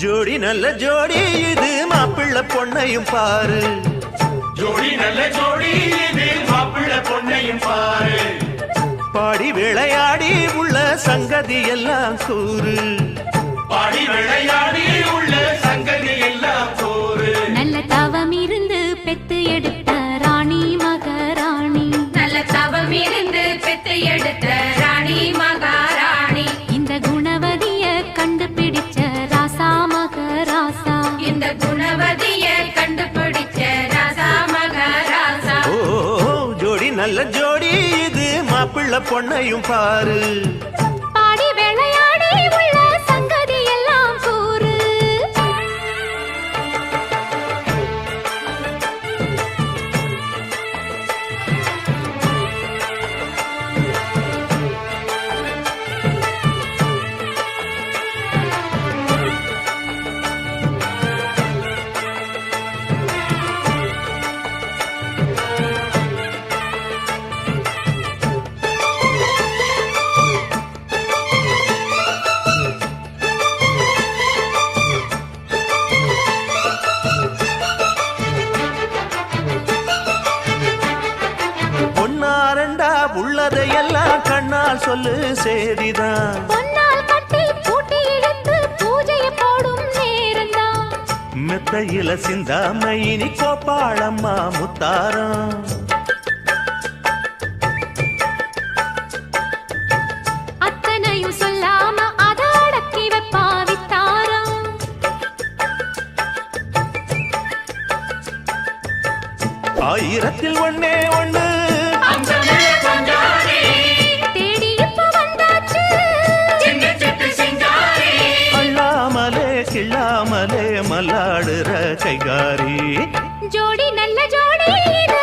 ஜோடி நல்ல ஜோடி இது மாப்பிள்ளை பொண்ணையும் பாரு. ஜோடி நல்ல ஜோடி இது மாப்பிள்ளை பொண்ணையும் பாரு. பாடி விளையாடி உள்ள சங்கதி எல்லாம் கூறு. பாடி விளையாடி உள்ள சங்கதி எல்லாம் கூறு. நல்ல தவம் இருந்து பெத்து எடுத்த ராணி மகாராணி. நல்ல தவம் இருந்து பெத்து எடுத்த ராணி மகாராணி. இந்த குணவதிய கண்டுபிடிச்ச ராசா மகராசா. இந்த குணவதிய கண்டுபிடிச்ச ராசா மகாராசா. ஓ ஜோடி நல்ல ஜோடி இது மாப்பிள்ளை பொண்ணையும் பாரு. பாடி விளையாடி உள்ள சங்கதி எல்லாம் கூறு. பொன்னாரண்டா உள்ளதையெல்லாம் கண்ணால் சொல்லு சேதிதான். பொன்னால் கட்டி பூட்டி இழுத்து பூஜையை போடும் நேரம்தான். மெத்தையில சிந்தாம இனி கோப்பாளம்மா முத்தாரம். அத்தனையும் சொல்லாம அத அடக்கி வைப்பா வித்தாரம். ஆயிரத்தில் ஒண்ணே ஒண்ணு அங்கமே கொஞ்சாரி. தேடி இப்ப வந்தாச்சு. சின்ன சிட்டு சிங்காரி. அள்ளாமலே கிள்ளாமலே மல்லாடுற கைகாரி. ஜோடி நல்ல ஜோடி இது